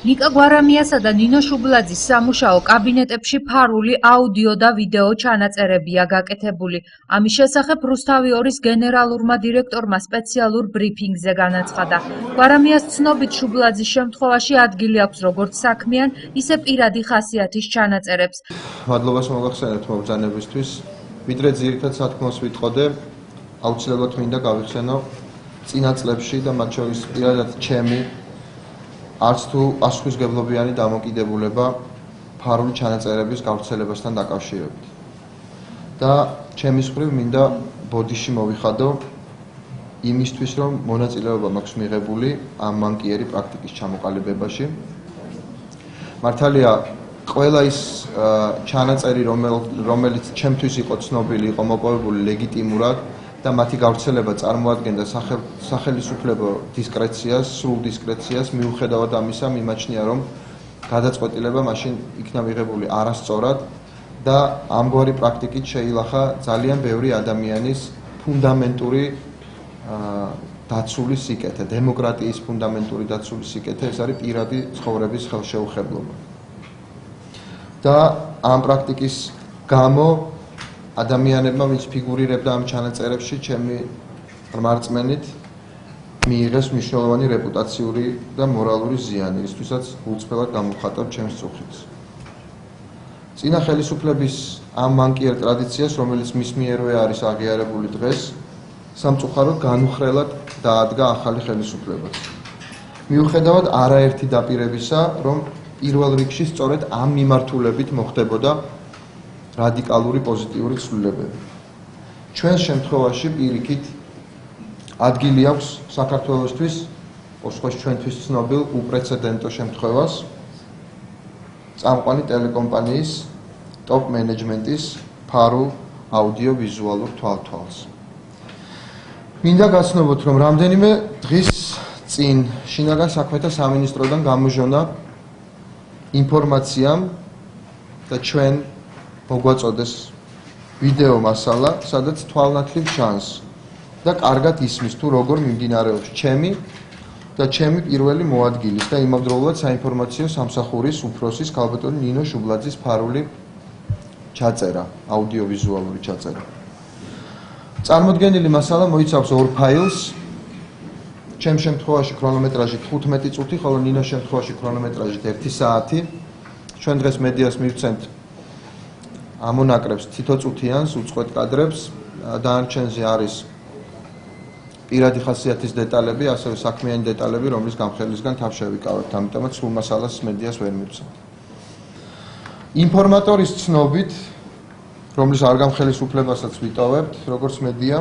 ნიკა გვარამიასა და ნინო შუბლაძის სამუშაო კაბინეტებში ფარული აუდიო და ვიდეო ჩანაწერებია გაკეთებული. ამის შესახებ რუსთავი 2-ის გენერალურმა დირექტორმა სპეციალურ ბრიფინგზე განაცხადა. გვარამიას ცნობით შუბლაძის შემთხვევაში ადგილი აქვს როგორც საქმიან, ისე პირადი ხასიათის ჩანაწერებს. მადლობას მოგახსენებთ მობრძანებისთვის. ვიდრე ძირითად სათქმოს ვიტყოდე, აუცილებლად მინდა გავიხსენო წინა წლებში და მათ შორის პირადად ჩემი არც თუ პასუხისმგებლობიანი დამოკიდებულება ფარული ჩანაწერების გავრცელებასთან დაკავშირებით. და ჩემი მხრივ მინდა ბოდიში მოვიხადო იმისთვის, რომ მონაწილეობა მაქვს მიღებული ამ მანკიერი პრაქტიკის ჩამოყალიბებაში. მართალია ყველა ის ჩანაწერი, რომელიც ჩემთვის იყო ცნობილი, იყო მოპოვებული ლეგიტიმურად და მათი გავრცელება წარმოადგენდა სახელისუფლებო დისკრეციას, სრულ დისკრეციას, მიუხედავად ამისა, მიმაჩნია, რომ გადაწყვეტილება მაშინ იქნა მიღებული არასწორად და ამგვარი პრაქტიკით შეილახა ძალიან ბევრი ადამიანის ფუნდამენტური დაცული სიკეთე, დემოკრატიის ფუნდამენტური დაცული სიკეთე, ეს არის პირადი ცხოვრების ხელშეუხებლობა. და ამ პრაქტიკის გამო ადამიანებმა, ვინც ფიგურირებდა ამ ჩანაწერებში, ჩემი რმარწმენით მიიღეს მნიშვნელოვანი რეპუტაციური და მორალური ზიანი, რისთვისაც გულწრფელად გამოვხატავ ჩემს წუხილს. წინა ხელისუფლების ამ მანკიერ ტრადიციას, რომელიც მის მიერვე არის აღიარებული დღეს, სამწუხაროდ განუხრელად დაადგა ახალი ხელისუფლებაც. მიუხედავად არაერთი დაპირებისა, რომ პირველ რიგში სწორედ ამ მიმართულებით მოხდებოდა რადიკალური პოზიტიური ცვლილებები. ჩვენს შემთხვევაში პირიქით ადგილი აქვს საქართველოსთვის, ოშხოს ჩვენთვის ცნობილ უპრეცედენტო შემთხვევას, წამყვანი ტელეკომპანიის ტოპ მენეჯმენტის ფარულ აუდიო-ვიზუალურ თვალთვალს. მინდა გაცნობოთ, რომ რამდენიმე დღის წინ შინაგან საქმეთა სამინისტროდან გამოჟონა ინფორმაციამ და ჩვენ მოგვაწოდეს ვიდეო მასალა, სადაც თვალნათლივ ჩანს და კარგად ისმის თუ როგორ მიმდინარეობს ჩემი და ჩემი პირველი მოადგილის და იმავდროულად საინფორმაციო სამსახურის უფროსის ქალბატონი ნინო შუბლაძის ფარული ჩაწერა, აუდიო-ვიზუალური ჩაწერა. წარმოდგენილი მასალა მოიცავს 2 ფაილს. ჩემ შემთხვევაში ქრონომეტრაჟით 15 წუთი, ხოლო ნინოს შემთხვევაში ქრონომეტრაჟით 1 საათი. ჩვენ დღეს მედიას მივცემთ ამონაკრებს თითოწუთიანს, უწყვეტ კადრებს, დანარჩენზე არის პირადი ხასიათის დეტალები, ასევე საქმიანი დეტალები, რომლის გამხელისგან თავ შევიკავებთ, ამიტომაც სულ მასალას მედიას ვერ მივცემთ. ინფორმატორის ცნობით, რომლის არ გამხელისუფლებასაც ვიტოვებთ, როგორც მედია,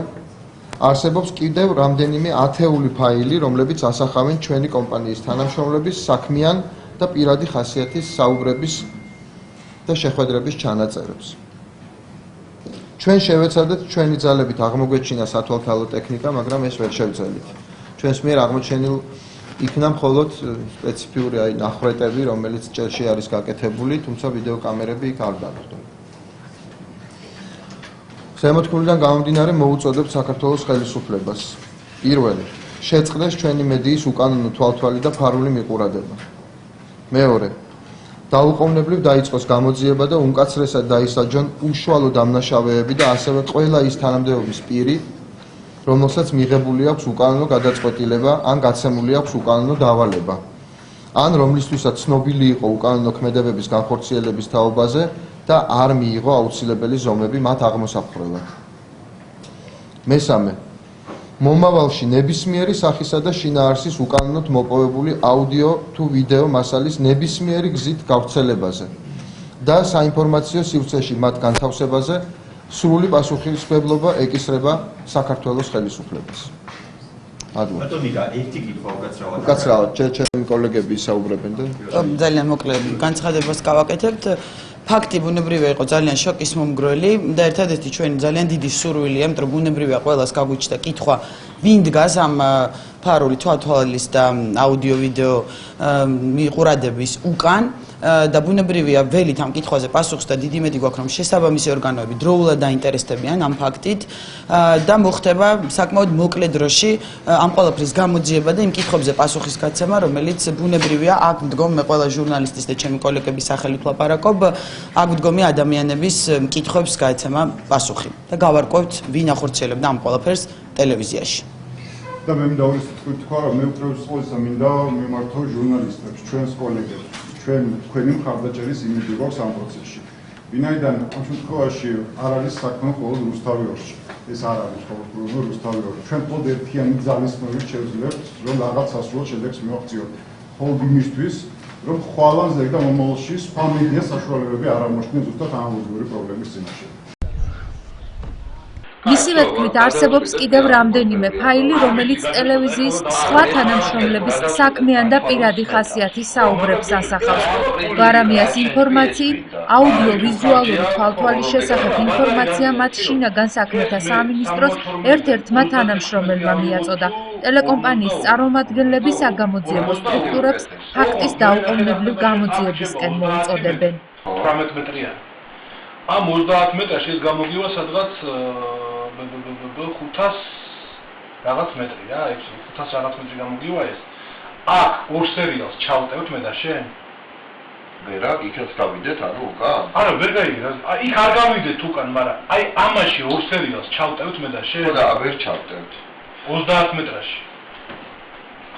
არსებობს კიდევ რამდენიმე ათეული ფაილი, რომლებიც ასახავენ ჩვენი კომპანიის თანამშრომლების საქმიან და პირადი ხასიათის საუბრების და შეხვედრების ჩანაწერებს. ჩვენ შევეცადეთ ჩვენი ძალებით აღმოგვეჩინა სათვალთვალო ტექნიკა, მაგრამ ეს ვერ შევძელით. ჩვენს მიერ აღმოჩენილ იქნა მხოლოდ სპეციფიური ნახვეტები, რომელიც ჭელში არის გაკეთებული, თუმცა ვიდეო კამერები იქ არ დაგხვდება. ზემოთქმულიდან გამომდინარე მოუწოდებთ საქართველოს ხელისუფლებას. პირველი, შეწყდეს ჩვენი მედიის უკანონო თვალთვალი და ფარული მიყურადება. მეორე, დაუყოვნებლივ დაიწყოს გამოძიება და უმკაცრესად დაისაჯონ უშუალო დამნაშავეები და ასევე ყველა ის თანამდებობის პირი, რომელსაც მიღებული აქვს უკანონო გადაწყვეტილება ან გაცემული აქვს უკანონო დავალება, ან რომლისთვისაც ცნობილი იყო უკანონო ქმედებების განხორციელების თაობაზე და არ მიიღო აუცილებელი ზომები მათ აღმოსაყრელად. მესამე, მომავალში ნებისმიერი სახისა და შინაარსის უკანონოდ მოპოვებული აუდიო თუ ვიდეო მასალის ნებისმიერი გზით გავრცელებაზე და საინფორმაციო სივრცეში მათ განთავსებაზე სრული პასუხისმგებლობა ეკისრება საქართველოს ხელისუფლებას. ბატონიკა, ერთი კითხვა უკაცრავად, ჩემი კოლეგები ისაუბრებენ და ძალიან მოკლედ განცხადებას გავაკეთებთ. ფაქტი ბუნებრივია იყო ძალიან შოკის მომგვრელი და ერთადერთი ჩვენი ძალიან დიდი სურვილია, იმიტომ რომ ბუნებრივია ყველას გაგვიჩნდა კითხვა, ვინ დგას ამ ფარული თვალთვალის და აუდიო-ვიდეო მიყურადების უკან. და ბუნებრივია ველით ამ კითხვაზე პასუხს და დიდი იმედი გვაქვს რომ შესაბამისი ორგანოები დროულად დაინტერესდებიან ამ ფაქტით და მოხდება საკმაოდ მოკლე დროში ამ ყველაფრის გამოძიება და იმ კითხვებზე პასუხის გაცემა, რომელიც ბუნებრივია აქ მდგომ მე ყველა ჟურნალისტის და ჩემი კოლეგების სახელით ვლაპარაკობ, აქ მდგომი ადამიანების კითხვებს გაეცემა პასუხი და გავარკვევთ ვინ ახორციელებდა ამ ყველაფერს ტელევიზიაში. და მე მინდა ორი სიტყვით თქვა, რომ მე უბრალოდ ყოველსა მინდა მიმართო ჟურნალისტებს, ჩვენს კოლეგებს, თქვენი მხარდაჭერის იმედი გვაქვს ამ პროცესში. ვინაიდან ამ შემთხვევაში არ არის საქმე მხოლოდ რუსთავი ორში. ეს არ არის მხოლოდ რუსთავი ორი. ჩვენ მხოლოდ ერთიანი ძალისხმევით შევძლებთ, რომ რაღაც სასურველ შედეგს მივაღწიოთ. მხოლოდ იმისთვის, რომ ხვალანზე და მომავალში სხვა მედია საშუალებები არ აღმოჩნდეს ზუსტად ანალოგიური პრობლემის წინაშე. მისივე თქმით, არსებობს კიდევ რამდენიმე ფაილი, რომელიც ტელევიზიის სხვა თანამშრომლების საქმიან და პირადი ხასიათის საუბრებს ასახავს. ვარამიას ინფორმაციით, აუდიო-ვიზუალური თვალთვალის შესახებ ინფორმაცია მათ შინაგან საქმეთა სამინისტროს ერთ-ერთმა თანამშრომელმა მიაწოდა. ტელეკომპანიის წარმომადგენლები საგამოძიებო სტრუქტურებს ფაქტის დაუყოვნებლივ გამოძიებისკენ მოუწოდებენ. 18 მეტრია. ამ 30 მეტრში ეს გამოგივა სადღაც 500 რაღაც მეტრი რა, 500 რაღაც მეტრი გამოგივა ეს. აქ ორ სერიალს ჩავტევთ მე და შენ? ვერა, იქაც გავიდეთ, ანუ უკან? არა, ვერ გაიგე. იქ არ გავიდეთ უკან, მაგრამ აი ამაში ორ სერიალს ჩავტევთ მე და შენ? ხო და ვერ ჩავტევთ. 30 მეტრაში.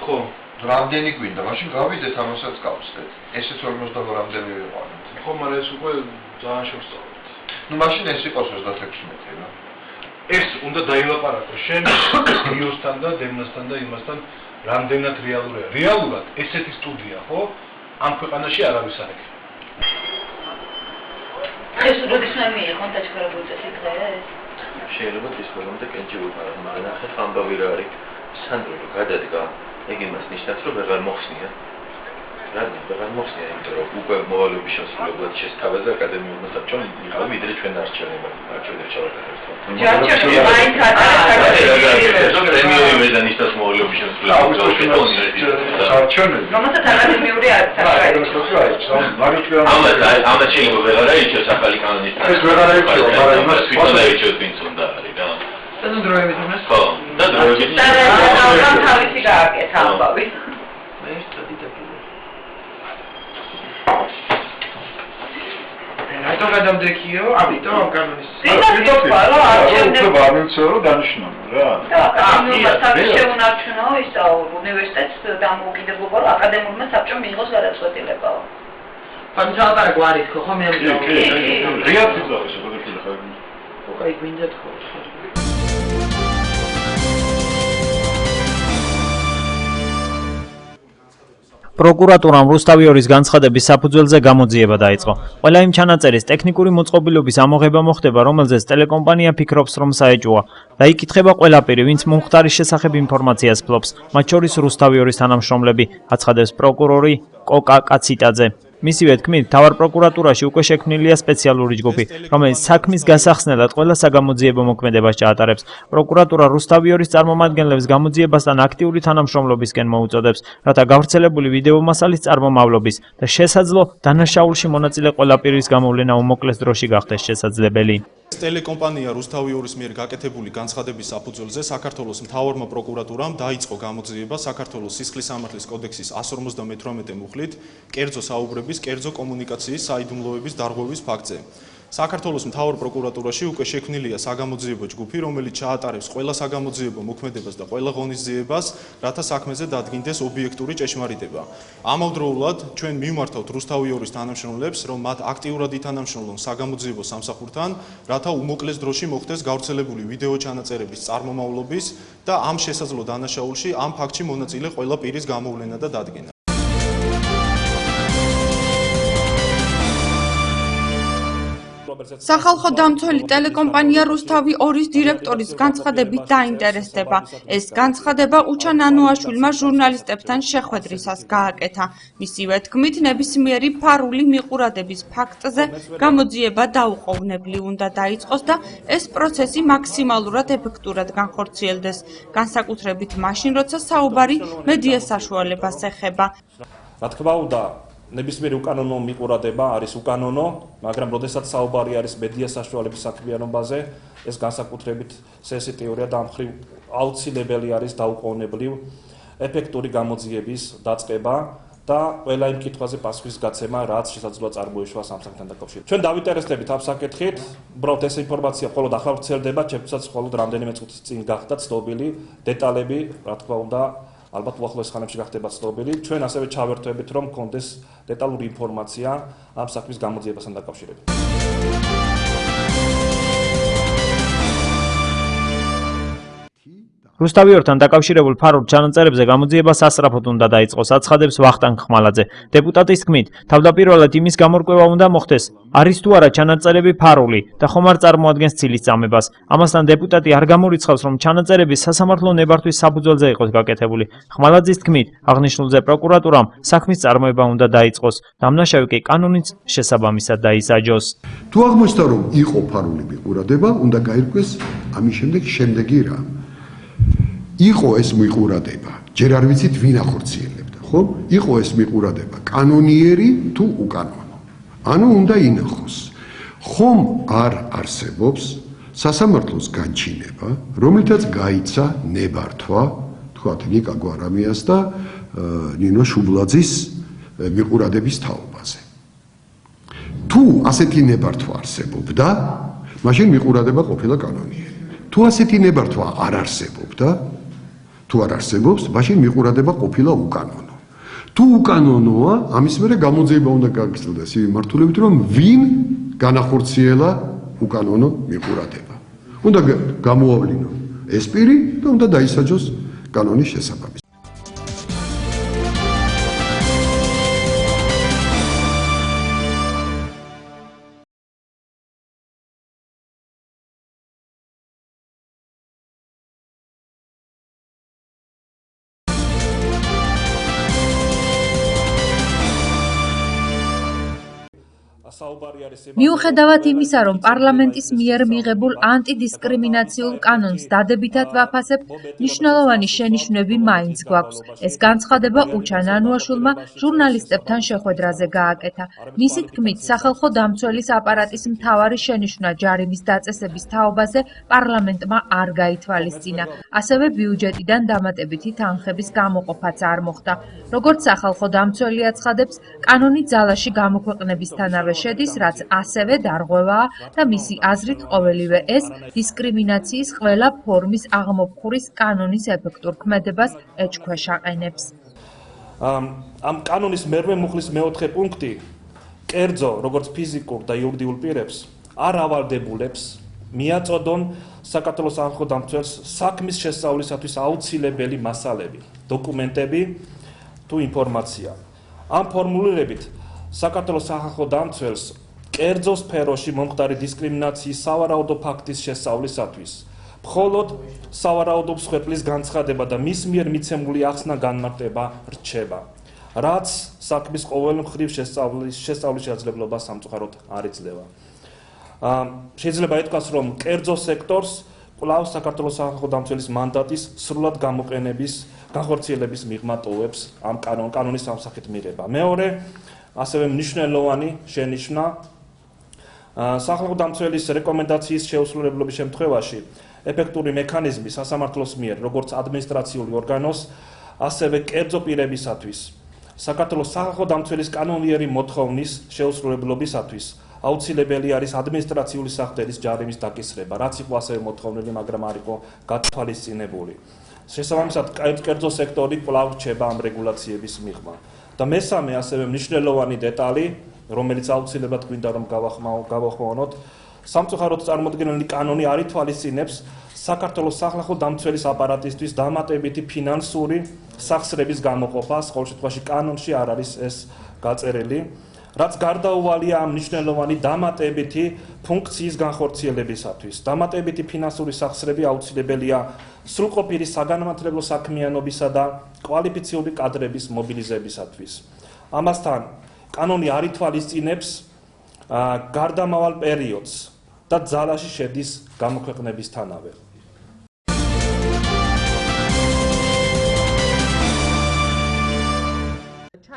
ხო. რამდენი გვინდა, მაშინ გავიდეთ ამასაც გავხსნეთ. ესეც 50 რამდენი ვიყვანეთ. ხო, მაგრამ ეს უკვე ძალიან შევსწავლეთ. ნუ მაშინ ეს იყოს 26 მეტრი რა. ეს უნდა დაილაპარაკო შენ იოსთან და დემნასთან და იმასთან რამდენად რეალურია. რეალურად ესეთი სტუდია, ხო? ამ ქვეყანაში არავის არ ექნება. ეს როდესაც მიიღო დაჩქარებული წესი დღეს? შეიძლება ის პრობლემა კენჭი ვიყავ, მაგრამ ახლა ამბავი რა არის? სანდრო რო გადადგა, ეგ იმას ნიშნავს, რომ ვეღარ მოხსნია. ვეღარ მოხსნია, იმიტომ რომ უკვე მოვალეობის შესრულებლად შესთავაზე აკადემიურმა საბჭომ მიღა ვიდრე ჩვენ არჩევნებად ჩავატარებთ. ჯარჯერები მაინც ატარებს პრემიუმი მეძანიშნავს მოვალეობის შესრულებლად. არჩევნები. რომელსაც აკადემიური არის საკუთარი. ამას შეიძლება ვეღარ აიჩევს ახალი კანონის. ეს ვეღარ აიჩევა, მაგრამ იმას თვითონ აიჩევს ვინც უნდა არის რა. და დროებით უნდა ხო, და დროებით. და თავისი გააკეთა ამბავი. მე სტატი Aitor გადამდექიო, ამიტომ ამ კანონის. ვიდოქვა რა არჩევნები. უკვე ამიცეო რომ დანიშნულო რა. და აკადემიურმა საბჭომ შეუნარჩუნა ისაურ უნივერსიტეტს დამოუკიდებლობა, რომ აკადემიურმა საბჭომ მიიღოს გადაწყვეტილება. ფანჯალდარ გვარით ხო მე ამბობ. რეალიზაცია შეგვიძლია ხარ. ოკეი, გვინდა თქო. პროკურატურამ რუსთავიორის განცხადების საფუძველზე გამოძიება დაიწყო. ყველა იმ ჩანაწერის ტექნიკური მოწყობილობის ამოღება მოხდება, რომელზეც ტელეკომპანია ფიქრობს, რომ საეჭვოა. დაიკითხება ყველაფერი, ვინც მომხდარის შესახებ ინფორმაციას ფლობს, მათ შორის რუსთავიორის თანამშრომლები, აცხადებს პროკურორი კოკა კაციტაძე. მისივე თქმით, მთავარ პროკურატურაში უკვე შექმნილია სპეციალური ჯგუფი, რომელიც საქმის გასახსნელად ყველა საგამოძიებო მოქმედებას ჩაატარებს. პროკურატურა რუსთავიორის წარმომადგენლებს გამოძიებასთან აქტიური თანამშრომლობისკენ მოუწოდებს, რათა გავრცელებული ვიდეომასალის წარმომავლობის და შესაძლო დანაშაულში მონაწილე ყველა პირის გამოვლენა უმოკლეს დროში გახდეს შესაძლებელი. ტელეკომპანია რუსთავიორის მიერ გაკეთებული განცხადების საფუძველზე საქართველოს მთავარმა პროკურატურამ დაიწყო გამოძიება საქართველოს სისხლის სამართლის კოდექსის 158 მუხლით კერძო საუბრების, კერძო კომუნიკაციის საიდუმლოების დარღვევის ფაქტზე. საქართველოს მთავარ პროკურატურაში უკვე შექმნილია საგამოძიებო ჯგუფი, რომელიც ჩაატარებს ყველა საგამოძიებო მოქმედებას და ყველა ღონისძიებას, რათა საქმეზე დადგინდეს ობიექტური ჭეშმარიტება. ამავდროულად ჩვენ მივმართავთ რუსთავიორის თანამშრომლებს, რომ მათ აქტიურად ითანამშრომლონ საგამოძიებო სამსახურთან, რათა უმოკლეს დროში მოხდეს გავრცელებული ვიდეო ჩანაწერების წარმომავლობის და ამ შესაძლო დანაშაულში ამ ფაქტში მონაწილე ყველა პირის გამოვლენა და დადგენა. სახალხო დამცველი ტელეკომპანია რუსთავი 2-ის დირექტორის განცხადებით დაინტერესდება. ეს განცხადება უჩან ანუაშვილმა ჟურნალისტებთან შეხვედრისას გააკეთა. მისივე თქმით, ნებისმიერი ფარული მიყურადების ფაქტზე გამოძიება დაუყოვნებლივ უნდა დაიწყოს და ეს პროცესი მაქსიმალურად ეფექტურად განხორციელდეს, განსაკუთრებით მაშინ, როცა საუბარი მედიას საშუალებას ეხება. რა თქმა უნდა, ნებისმიერი უკანონო მიყურადება არის უკანონო, მაგრამ როდესაც საუბარი არის მედია საშუალების საქმიანობაზე, ეს განსაკუთრებით სენსიტიურია და ამ მხრივ აუცილებელი არის დაუყოვნებლივ ეფექტური გამოძიების დაწყება და ყველა იმ კითხვაზე პასუხის გაცემა, რაც შესაძლოა წარმოიშვა სამსახურთან დაკავშირებით. ჩვენ დავინტერესდებით ამ საკითხით, უბრალოდ ეს ინფორმაცია მხოლოდ ახლა ვრცელდება, ჩემთვისაც მხოლოდ რამდენიმე წუთის წინ გახდა ცნობილი დეტალები, რა თქმა უნდა, ალბათ უახლოეს ხანებში გახდება ცნობილი. ჩვენ ასევე ჩავერთვებით, რომ გქონდეს დეტალური ინფორმაცია ამ საქმის გამოძიებასთან დაკავშირებით. რუსთავიორთან დაკავშირებულ ფარულ ჩანაწერებზე გამოძიება სასწრაფოდ უნდა დაიწყოს, აცხადებს ვახტანგ ხმალაძე. დეპუტატის თქმით, თავდაპირველად იმის გამორკვევა უნდა მოხდეს, არის თუ არა ჩანაწერები ფარული და ხომ არ წარმოადგენს ცილის წამებას. ამასთან დეპუტატი არ გამორიცხავს, რომ ჩანაწერები სასამართლო ნებართვის საფუძველზე იყოს გაკეთებული. ხმალაძის თქმით, აღნიშნულზე პროკურატურამ საქმის წარმოება უნდა დაიწყოს, დამნაშავე კი კანონით შესაბამისად დაისაჯოს. თუ აღმოჩნდა, რომ იყო ფარული მიყურადება, უნდა გაირკვეს ამის შემდეგი რა. იყო ეს მიყურადება, ჯერ არ ვიცით ვინ ახორციელებდა, ხო? იყო ეს მიყურადება კანონიერი თუ უკანონო. ანუ უნდა ინახოს. ხომ არ არსებობს სასამართლოს განჩინება, რომლითაც გაიცა ნებართვა, თქვათ ნიკა გვარამიას და ნინო შუბლაძის მიყურადების თაობაზე. თუ ასეთი ნებართვა არსებობდა, მაშინ მიყურადება ყოფილა კანონიერი. თუ ასეთი ნებართვა არ არსებობდა, თუ არ არსებობს, მაშინ მიყურადება ყოფილა უკანონო. თუ უკანონოა, ამის მერე გამოძიება უნდა გაგრძელდეს იმ მიმართულებით, რომ ვინ განახორციელა უკანონო მიყურადება. უნდა გამოავლინო ეს პირი და უნდა დაისაჯოს კანონის შესაბამისად. მიუხედავად იმისა, რომ პარლამენტის მიერ მიღებულ ანტიდისკრიმინაციულ კანონს დადებითად ვაფასებ, მნიშვნელოვანი შენიშვნები მაინც გვაქვს. ეს განცხადება უჩან ანუაშვილმა ჟურნალისტებთან შეხვედრაზე გააკეთა. მისი თქმით, სახალხო დამცველის აპარატის მთავარი შენიშვნა ჯარიმის დაწესების თაობაზე პარლამენტმა არ გაითვალისწინა. ასევე ბიუჯეტიდან დამატებითი თანხების გამოყოფაც არ მოხდა. როგორც სახალხო დამცველი აცხადებს, კანონი ძალაში გამოქვეყნებისთანავე შედის, რაც ასევე დარღვევაა და მისი აზრით ყოველივე ეს დისკრიმინაციის ყველა ფორმის აღმოფხურის კანონის ეფექტურ ქმედებას ეჭქვეშ აყენებს. ამ კანონის მერვე მუხლის მეოთხე პუნქტი კერძო, როგორც ფიზიკურ და იურიდიულ პირებს არ ავალდებულებს მიაწოდონ საქართველოს სახალხო დამცველს საქმის შესწავლისათვის აუცილებელი მასალები, დოკუმენტები თუ ინფორმაცია. ამ ფორმულირებით საქართველოს სახალხო დამცველს კერძო სფეროში მომხდარი დისკრიმინაციის სავარაუდო ფაქტის შესწავლისათვის მხოლოდ სავარაუდო მსხვერპლის განცხადება და მის მიერ მიცემული ახსნა განმარტება რჩება, რაც საქმის ყოველმხრივ შესწავლის შესაძლებლობას სამწუხაროდ არ იძლევა. შეიძლება ითქვას, რომ კერძო სექტორს კვლავ საქართველოს სახალხო დამცველის მანდატის სრულად გამოყენების განხორციელების მიღმა ტოვებს ამ კანონის სამსახით მიღება. მეორე, ასევე მნიშვნელოვანი შენიშვნა სახალხო დამცველის რეკომენდაციის შეუსრულებლობის შემთხვევაში ეფექტური მექანიზმი სასამართლოს მიერ, როგორც ადმინისტრაციული ორგანოს, ასევე კერძო პირებისათვის საქართველოს სახალხო დამცველის კანონიერი მოთხოვნის შეუსრულებლობისათვის აუცილებელი არის ადმინისტრაციული სახდერის ჯარიმის დაკისრება, რაც იყო ასევე მოთხოვნილი, მაგრამ არ იყო გათვალისწინებული. შესაბამისად, კერძო სექტორი კვლავ რჩება ამ რეგულაციების მიღმა. და მესამე ასევე მნიშვნელოვანი დეტალი, რომელიც აუცილებლად გვინდა რომ გავახმოვანოთ, სამწუხაროდ წარმოდგენილი კანონი არ ითვალისწინებს საქართველოს სახალხო დამცველის აპარატისთვის დამატებითი ფინანსური სახსრების გამოყოფას, ყოველ შემთხვევაში კანონში არ არის ეს გაწერილი, რაც გარდაუვალია ამ მნიშვნელოვანი დამატებითი ფუნქციის განხორციელებისათვის. დამატებითი ფინანსური სახსრები აუცილებელია სრულყოფილი საგანმანათლებლო საქმიანობისა და კვალიფიციური კადრების მობილიზებისათვის. ამასთან, კანონი არ ითვალისწინებს გარდამავალ პერიოდს და ძალაში შედის გამოქვეყნებისთანავე.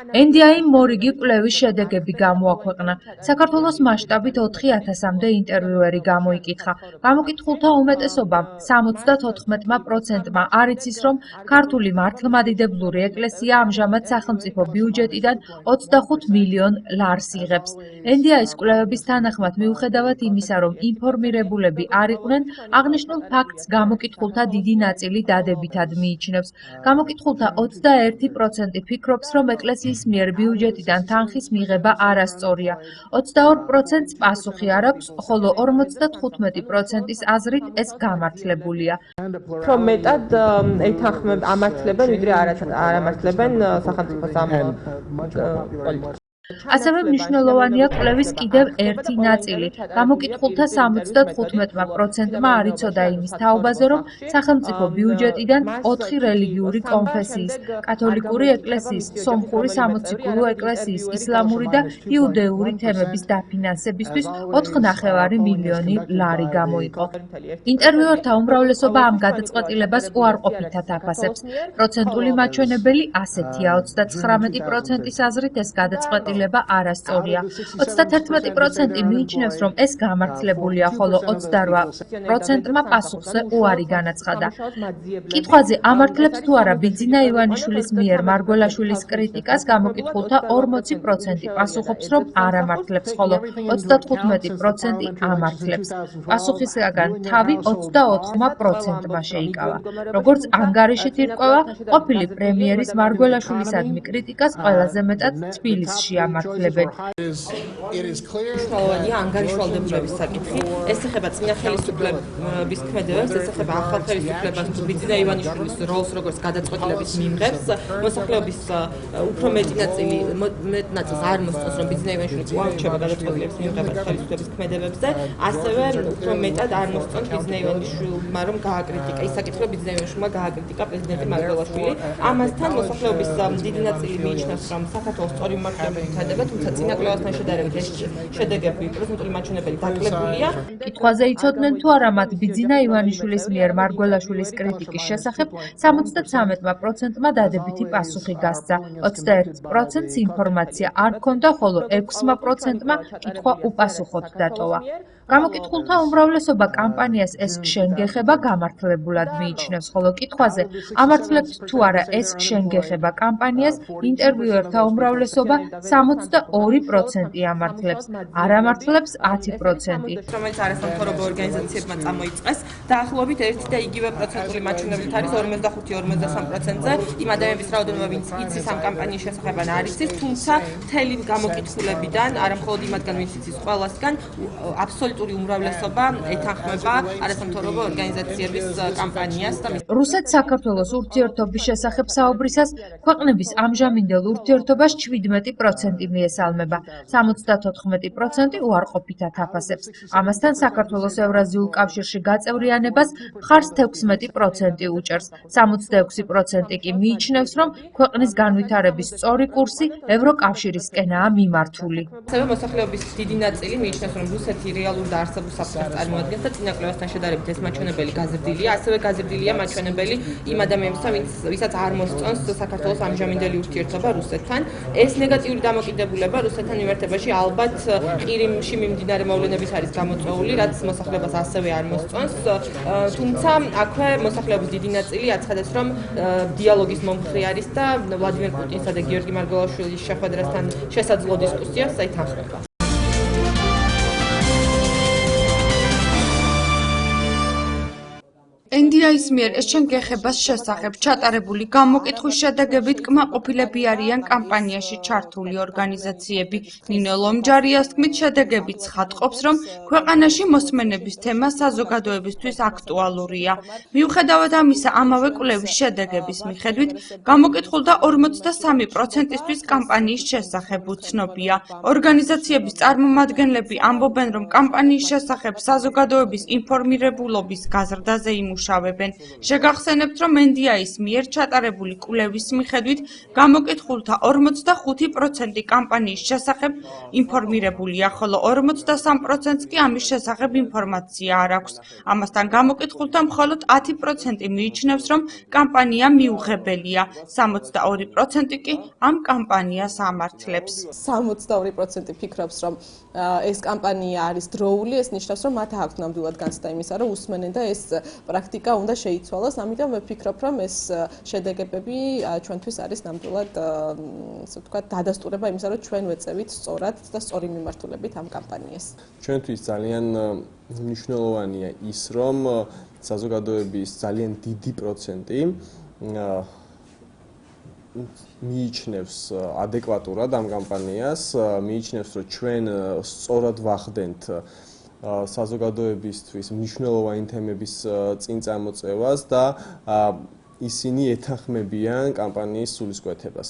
NDI-მ მორიგი კვლევის შედეგები გამოაქვეყნა. საქართველოს მასშტაბით 4000-მდე ინტერვიუერი გამოიკითხა. გამოკითხულთა უმეტესობამ 74%-მა არ იცის, რომ ქართული მართლმადიდებლური ეკლესია ამჟამად სახელმწიფო ბიუჯეტიდან 25 მილიონ ლარს იღებს. NDI-ის კვლევების თანახმად, მიუხედავად იმისა, რომ ინფორმირებულები არ იყვნენ, აღნიშნულ ფაქტს გამოკითხულთა დიდი ნაწილი დადებითად მიიჩნევს. გამოკითხულთა 21% ფიქრობს, რომ ეკლესიის მიერ ბიუჯეტიდან თანხის მიღება არასწორია. 22%-ს პასუხი არ აქვს, ხოლო 55%-ის აზრით ეს გამართლებულია. Უფრო მეტად ამართლებენ, ვიდრე არ ამართლებენ სახელმწიფოს ამ პოლიტიკას. ასევე მნიშვნელოვანია კვლევის კიდევ ერთი ნაწილი. გამოკითხულთა 75%-მა არ იცოდა იმის თაობაზე, რომ სახელმწიფო ბიუჯეტიდან 4 რელიგიური კონფესიის, კათოლიკური ეკლესიის, სომხური სამოციქულო ეკლესიის, ისლამური და იუდეური თემების დაფინანსებისთვის 4,5 მილიონი ლარი გამოიყო. ინტერვიუერთა უმრავლესობა ამ გადაწყვეტილებას უარყოფითად აფასებს. პროცენტული მაჩვენებელი ასეთია: 39%-ის აზრით ეს გადაწყვეტილება არასწორია. 31% მიიჩნევს, რომ ეს გამართლებულია, ხოლო 28%-მა პასუხზე უარი განაცხადა. კითხვაზე ამართლებს თუ არა ბიძინა ივანიშვილის მიერ მარგველაშვილის კრიტიკას, გამოკითხულთა 40% პასუხობს, რომ არ ამართლებს, ხოლო 35% ამართლებს. პასუხისგან თავი 24%-მა შეიკავა. როგორც ანგარიშით ირკვევა, ყოფილი პრემიერის მარგველაშვილისადმი კრიტიკას ყველაზე მეტად თბილისში ამართლებენ. მნიშვნელოვანია ანგარიშვალდებულების საკითხი. ეს ეხება წინა ხელისუფლების ქმედებებს, ეს ეხება ახალ ხელისუფლებას თუ ბიძინა ივანიშვილის როლს როგორც გადაწყვეტილების მიმღებს. მოსახლეობის უფრო მეტი ნაწილს არ მოსწონს, რომ ბიძინა ივანიშვილი უარჩება გადაწყვეტილების მიღებას ხელისუფლების ქმედებებზე, ასევე უფრო მეტად არ მოსწონს ბიძინა ივანიშვილმა რომ გააკრიტიკა ის საკითხი, რომ ბიძინა ივანიშვილმა გააკრიტიკა პრეზიდენტი მარგველაშვილი. ამასთან მოსახლეობის დიდი ნაწილი მიიჩნევს, რომ საქართველოს სწორი მიმართულებით ვითარდება, თუმცა წინა კვლევასთან შედარებით ეს შედეგები პროცენტული მაჩვენებელი დაკლებულია. კითხვაზე იცოდნენ თუ არა მათ ბიძინა ივანიშვილის მიერ მარგველაშვილის კრიტიკის შესახებ 73%-მა დადებითი პასუხი გასცა. 21%-ს ინფორმაცია არ ჰქონდა, ხოლო 6%-მა კითხვა უპასუხოდ დატოვა. გამოკითხულთა უმრავლესობა კამპანიას ეს შენ გეხება გამართლებულად მიიჩნევს, ხოლო კითხვაზე ამართლებთ თუ არა ეს შენ გეხება კამპანიას, ინტერვიუერთა უმრავლესობა 62% ამართლებს, არ ამართლებს 10%. რომელიც არასამთავრობო ორგანიზაციებმა წამოიწყეს, დაახლოებით ერთი და იგივე პროცენტული მაჩვენებლით არის 45-53%-ზე იმ ადამიანების რაოდენობა, ვინც იცის ამ კამპანიის შესახებ ან არ იცის, თუმცა მთელი გამოკითხულებიდან, არა მხოლოდ იმათგან, ვინც იცის ყველასგან, აბსოლუტური უმრავლესობა ეთანხმება არასამთავრობო ორგანიზაციების კამპანიას და რუსეთ-საქართველოს ურთიერთობის შესახებ საუბრისას ქვეყნების ამჟამინდელ ურთიერთობას 17% მიესალმება, 74% უარყოფითად აფასებს. ამასთან საქართველოს ევრაზიულ კავშირში გაწევრიანებას მხარს 16% უჭერს, 66% კი მიიჩნევს, რომ ქვეყნის განვითარების სწორი კურსი ევროკავშირისკენაა მიმართული. ასევე მოსახლეობის დიდი ნაწილი მიიჩნევს, რომ რუსეთი რეალურ და არსებულ საფრთხეს წარმოადგენს და წინა კვლევასთან შედარებით ეს მაჩვენებელი გაზრდილია, ასევე გაზრდილია მაჩვენებელი იმ ადამიანებთან, ვისაც არ მოსწონს საქართველოს ამჟამინდელი ურთიერთობა რუსეთთან. ეს ნეგატიური დამოკიდებულება რუსეთთან მიმართებაში ალბათ ყირიმში მიმდინარე მოვლენების არის გამოწვეული, რაც მოსახლეობას ასევე არ მოსწონს. თუმცა აქვე მოსახლეობის დიდი ნაწილი აცხადებს, რომ დიალოგის მომხრე არის და ვლადიმერ პუტინსა და გიორგი მარგველაშვილის შეხვედრასთან შესაძლო დისკუსიას ეთანხმება. NDI-ის მიერ ეს შენ გეხებას შესახებ ჩატარებული გამოკითხვის შედეგებით კმაყოფილები არიან კამპანიაში ჩართული ორგანიზაციები. ნინო ლომჯარიას თქმით, შედეგები ცხადყოფს, რომ ქვეყანაში მოსმენების თემა საზოგადოებისთვის აქტუალურია. მიუხედავად ამისა, ამავე კვლევის შედეგების მიხედვით, გამოკითხულთა 43%-ისთვის კამპანიის შესახებ უცნობია. ორგანიზაციების წარმომადგენლები ამბობენ, რომ კამპანიის შესახებ საზოგადოების ინფორმირებულობის გაზრდაზე იმუშავებენ. იმუშავებენ. შეგახსენებთ, რომ NDI-ის მიერ ჩატარებული კვლევის მიხედვით გამოკითხულთა 45% კამპანიის შესახებ ინფორმირებულია, ხოლო 43%-ს კი ამის შესახებ ინფორმაცია არ აქვს. ამასთან გამოკითხულთა მხოლოდ 10% მიიჩნევს, რომ კამპანია მიუღებელია, 62% კი ამ კამპანიას ამართლებს. 62% ფიქრობს, რომ ეს კამპანია არის დროული, ეს ნიშნავს, რომ მათ აქვს ნამდვილად განცდა იმისა, რომ უსმენენ და ეს პრაქტიკა უნდა შეიცვალოს, ამიტომ მე ვფიქრობ, რომ ეს შედეგები ჩვენთვის არის ნამდვილად, ასე ვთქვათ, დადასტურება იმისა, რომ ჩვენ ვეწევით სწორად და სწორი მიმართულებით ამ კამპანიას. ჩვენთვის ძალიან მნიშვნელოვანია ის, რომ საზოგადოების ძალიან დიდი პროცენტი მიიჩნევს ადეკვატურად ამ კამპანიას, მიიჩნევს, რომ ჩვენ სწორად ვახდენთ საზოგადოებისთვის მნიშვნელოვანი თემების წინ წამოწევას და ისინი ეთანხმებიან კამპანიის სულისკვეთებას.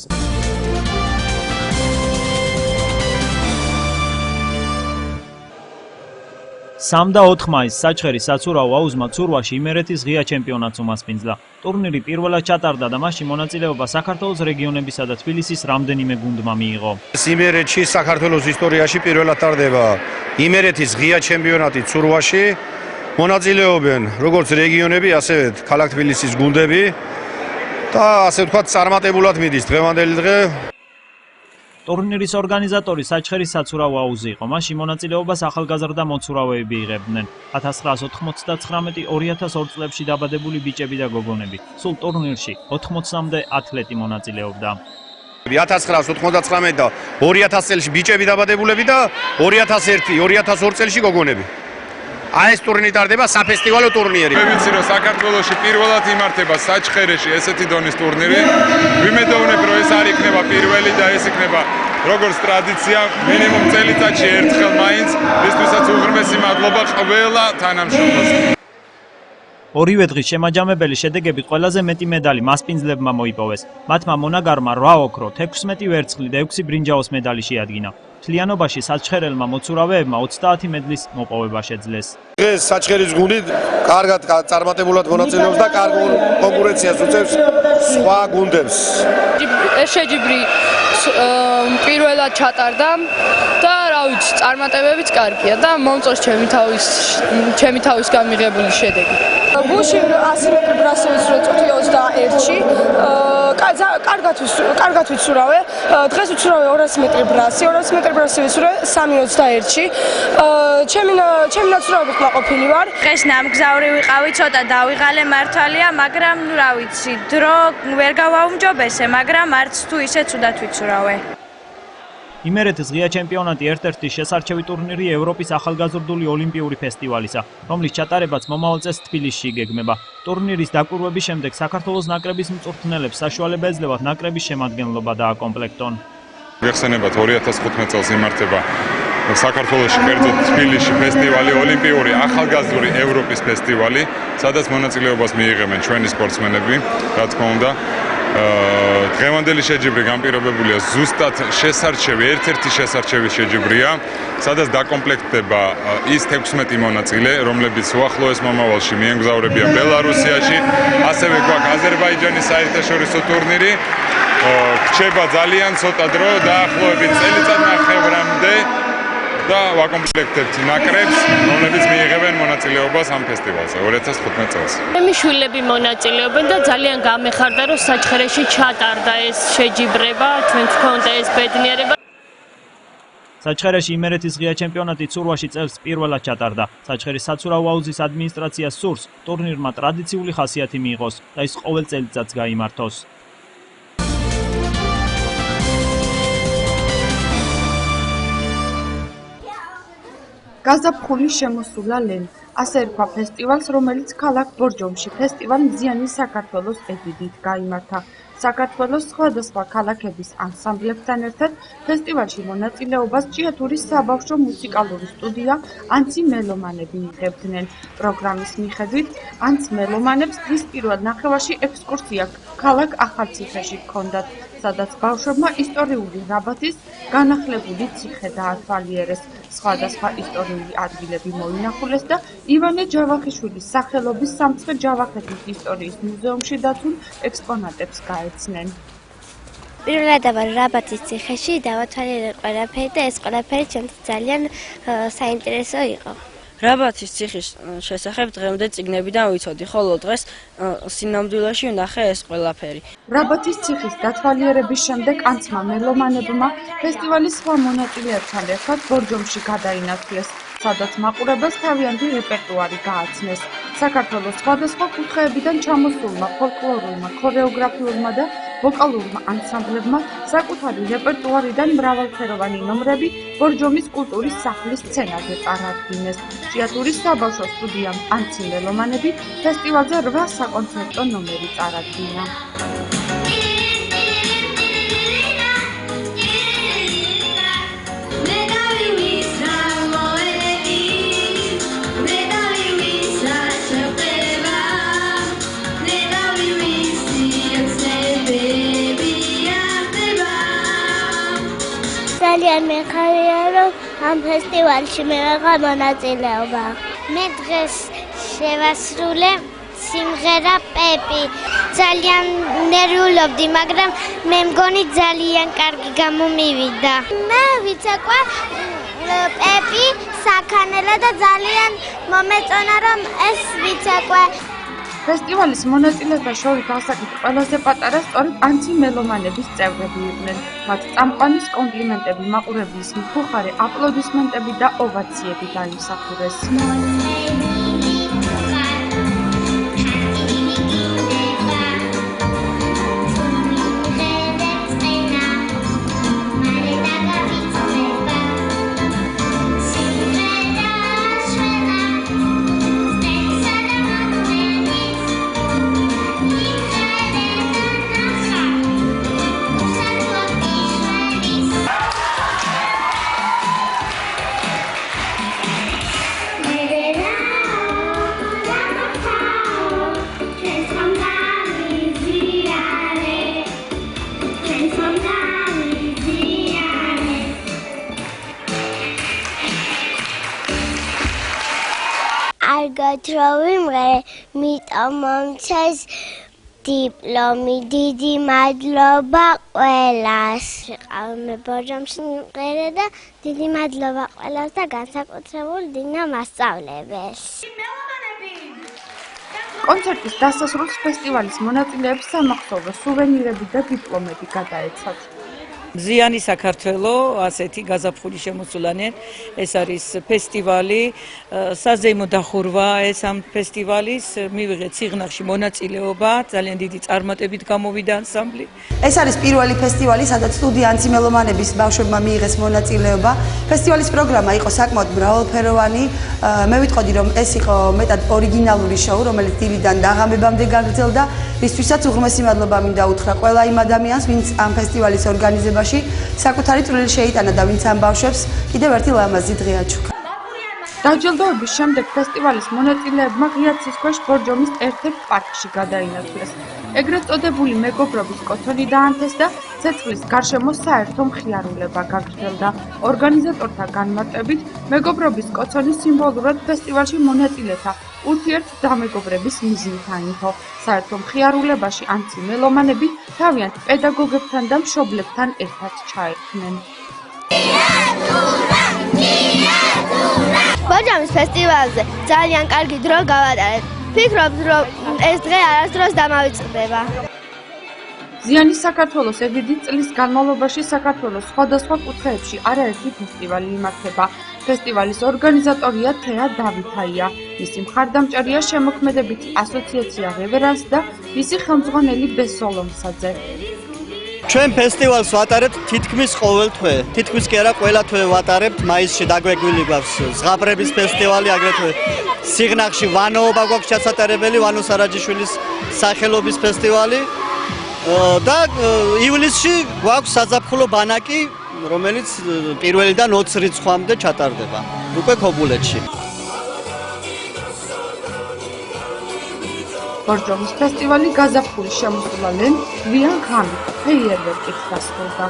3 და 4 მაისს საჩხერის საცურაო აუზმა ცურვაში იმერეთის ღია ჩემპიონატს უმასპინძლა. ტურნირი პირველად ჩატარდა და მასში მონაწილეობა საქართველოს რეგიონებისა და თბილისის რამდენიმე გუნდმა მიიღო. იმერეთში საქართველოს ისტორიაში პირველად ტარდება იმერეთის ღია ჩემპიონატი ცურვაში. მონაწილეობენ როგორც რეგიონები, ასევე ქალაქ თბილისის გუნდები და ასე ვთქვათ წარმატებულად მიდის დღევანდელი დღე. ტურნირის ორგანიზატორი საჩხერის საცურაო აუზი იყო. მასში მონაწილეობას ახალგაზრდა მოცურავეები იღებდნენ. 1999-2002 წლებში დაბადებული ბიჭები და გოგონები. სულ ტურნირში 80-მდე ათლეტი მონაწილეობდა. 1999 და 2000 წელს ბიჭები დაბადებულები და 2001-2002 წელში გოგონები. ეს ტურნირი ტარდება საფესტივალო ტურნირი. მე ვიცი რომ საქართველოში პირველად იმართება საჩხერეში ესეთი დონის ტურნირი. ვიმედოვნებ რომ ეს არ იქნება პირველი და ეს იქნება როგორც ტრადიცია მინიმუმ წელიწადში ერთხელ მაინც, ისთვისაც უღრმესი მადლობა ყველა თანამშრომლს. ორივე დღის შემაჯამებელი შედეგებით ყველაზე მეტი მედალი მასპინძლებმა მოიპოვეს. მათმა მონაგარმა 8 ოქრო, 16 ვერცხლი და 6 ბრინჯაოს მედალი შეადგინა. მთლიანობაში საჩხერელმა მოცურავეებმა 30 მედლის მოპოვება შეძლეს. დღეს საჩხერის გუნდი კარგად წარმატებულად მონაწილეობს და კარგ კონკურენციას უწევს სხვა გუნდებს. ეს შეჯიბრი პირველად ჩატარდა და რა ვიცი, წარმატებებიც კარგია და მომწონს ჩემი თავის გამიღებული შედეგი. გულში 100 მეტრი ბრასელის წუთი 21-ში კარგად ვიცურავე. დღეს ვიცურავე 200 მეტრი ბრასი, 200 მეტრი ბრასი ვიცურავე 3:21-ში. ჩემი ნაცურავებით მაყოფილი ვარ. დღეს ნამგზავრი ვიყავი, ცოტა დავიღალე მართალია, მაგრამ რა ვიცი, დრო ვერ გავაუმჯობესე, მაგრამ არც თუ ისე ცუდად ვიცურავე. იმერეთის ღია ჩემპიონატი ერთ-ერთი შესარჩევი ტურნირი ევროპის ახალგაზრდული ოლიმპიური ფესტივალისა, რომლის ჩატარებაც მომავალ წელს თბილისში იგეგმება. ტურნირის დაკვირვების შემდეგ საქართველოს ნაკრების მწვრთნელებს საშუალება ეძლევათ ნაკრების შემადგენლობა დააკომპლექტონ. გეხსენებათ 2015 წელს იმართება საქართველოში კერძოდ თბილისში ფესტივალი ოლიმპიური ახალგაზრდული ევროპის ფესტივალი, სადაც მონაწილეობას მიიღებენ ჩვენი სპორტსმენები, რა თქმა უნდა. დღევანდელი შეჯიბრი განპირობებულია ზუსტად შესარჩევი, ერთ-ერთი შესარჩევი შეჯიბრია, სადაც დაკომპლექტდება ის 16 მონაწილე, რომლებიც უახლოეს მომავალში მიემგზავრებიან ბელარუსიაში, ასევე გვაქვს აზერბაიჯანის საერთაშორისო ტურნირი. რჩება ძალიან ცოტა დრო, დაახლოებით წელიწადნახევრამდე და ვაკომპლექტებთ ნაკრებს, რომლებიც მიიღებენ მონაწილეობას ამ ფესტივალზე 2015 წელს. ჩემი შვილები მონაწილეობენ და ძალიან გამეხარდა, რომ საჩხერეში ჩატარდა ეს შეჯიბრება, ჩვენს გქონდა ეს ბედნიერება. საჩხერეში იმერეთის ღია ჩემპიონატი ცურვაში წელს პირველად ჩატარდა. საჩხერის საცურაო აუზის ადმინისტრაციას სურს ტურნირმა ტრადიციული ხასიათი მიიღოს და ის ყოველ წელიწადს გაიმართოს. გაზაფხული შემოსულა ლენ. ასე ერქვა ფესტივალს, რომელიც ქალაქ ბორჯომში ფესტივალ მზიანი საქართველოს ეგიდით გაიმართა. საქართველოს სხვადასხვა ქალაქების ანსამბლებთან ერთად ფესტივალში მონაწილეობას ჭიათურის საბავშვო მუსიკალური სტუდია ანცი მელომანები იღებდნენ. პროგრამის მიხედვით ანც მელომანებს დღის პირველ ნახევარში ექსკურსია ქალაქ ახალციხეში ჰქონდათ. სადაც ბავშვებმა ისტორიული რაბათის განახლებული ციხე დაათვალიერეს, სხვადასხვა ისტორიული ადგილები მოინახულეს და ივანე ჯავახიშვილის სახელობის სამცხე ჯავახეთის ისტორიის მუზეუმში დაცულ ექსპონატებს გაეცნენ. პირველად რაბათის ციხეში დავათვალიერე ყველაფერი და ეს ყველაფერი ჩემთვის ძალიან საინტერესო იყო. რაბათის ციხის შესახებ დღემდე წიგნებიდან ვიცოდი, ხოლო დღეს სინამდვილეში ვნახე ეს ყველაფერი. რაბათის ციხის დათვალიერების შემდეგ ანცმა მელომანებმა ფესტივალის სხვა მონაწილეებთან ერთად ბორჯომში გადაინაცვლეს, სადაც მაყურებელს თავიანთი რეპერტუარი გააცნეს. საქართველოს სხვადასხვა კუთხეებიდან ჩამოსულმა ფოლკლორულმა, ქორეოგრაფიულმა და ვოკალურმა ანსამბლებმა საკუთარი რეპერტუარიდან მრავალფეროვანი ნომრები ბორჯომის კულტურის სახლის სცენაზე წარადგინეს. ჭიათურის საბავშვო სტუდიამ ანცი მელომანები ფესტივალზე 8 საკონცერტო ნომერი წარადგინა. ძალიან მეხარია რომ ამ ფესტივალში მე ვიღარ მონაწილეობა. მე დღეს შევასრულე სიმღერა პეპი. ძალიან ნერვიულობდი, მაგრამ მე მგონი ძალიან კარგი გამომივიდა. მე ვიცაკვე პეპი საქანელა და ძალიან მომეწონა რომ ეს ვიცაკვე. ფესტივალის მონაწილეთა შორის ასაკით ყველაზე პატარა სწორედ ანცი მელომანების წევრები იყვნენ. მათ წამყვანის კომპლიმენტები, მაყურებლის მხუხარე აპლოდისმენტები და ოვაციები დაიმსახურეს. გათროვი მე მიტომომცეს დიპლომი დიდი მადლობა ყველას. ყავმე ბორჯომში მყერე და დიდი მადლობა ყველას და განსაკუთრებულ დინა მასწავლებელს. კონცერტის დასასრულს ფესტივალის მონაწილეებს სამახსოვრო სუვენირები და დიპლომები გადაეცათ. მზიანი საქართველო, ასეთი გაზაფხული შემოსულანენ, ეს არის ფესტივალი, საზეიმო დახურვა ეს ამ ფესტივალის, მივიღეთ სიღნაღში მონაწილეობა, ძალიან დიდი წარმატებით გამოვიდა ანსამბლი. ეს არის პირველი ფესტივალი, სადაც სტუდია ანცი მელომანების ბავშვებმა მიიღეს მონაწილეობა. ფესტივალის პროგრამა იყო საკმაოდ მრავალფეროვანი. მე ვიტყოდი, რომ ეს იყო მეტად ორიგინალური შოუ, რომელიც დილიდან დაღამებამდე გაგრძელდა, რისთვისაც უღრმესი მადლობა მინდა უთხრა ყველა იმ ადამიანს, ვინც ამ ფესტივალის ორგანიზებაში საკუთარი წვლილი შეიტანა და ვინც ამ ბავშვებს კიდევ ერთი ლამაზი დღე აჩუქა. დაჯილდოების შემდეგ ფესტივალის მონაწილეებმა ღია ცის ქვეშ ბორჯომის ერთ-ერთ პარკში გადაინაცვლეს. ეგრეთ წოდებული მეგობრობის კოთონი დაანთეს და ცეცხლის გარშემო საერთო მხიარულება გაგრძელდა. ორგანიზატორთა განმარტებით, მეგობრობის კოცონი სიმბოლურად ფესტივალში მონაწილეთა ურთიერთდამეგობრების მიზნით აინთო. საერთო მხიარულებაში ანცი მელომანები თავიანთ პედაგოგებთან და მშობლებთან ერთად ჩაერთნენ. ბორჯომის ფესტივალზე ძალიან კარგი დრო გავატარეთ. ვფიქრობ, რომ ეს დღე არასდროს დამავიწყდება. ზიანი საქართველოს ეგვიდი წლის განმავლობაში საქართველოს სხვადასხვა კუთხეებში არაერთი ფესტივალი იმართება. ფესტივალის ორგანიზატორია თეა დავითაია. მისი მხარდამჭერია შემოქმედებითი ასოციაცია რევერანს და მისი ხელმძღვანელი ბესოლომსაძე. ჩვენ ფესტივალს ვატარებთ თითქმის ყოველ თვე. თითქმის კი არა, ყველა თვე ვატარებთ. მაისში დაგვეგვილი გვაქვს ზღაპრების ფესტივალი, აგრეთვე სიღნაღში ვანოობა გვაქვს ჩასატარებელი, ვანო სარაჯიშვილის სახელობის ფესტივალი. და ივლისში გვაქვს საზაფხულო ბანაკი, რომელიც 1-დან 20 რიცხვამდე ჩატარდება. უკვე ქობულეთში. ბორჯომის ფესტივალი გაზაფხულის შემოსულალენ გვიან ღამით ფეიერვერკით დასრულდა.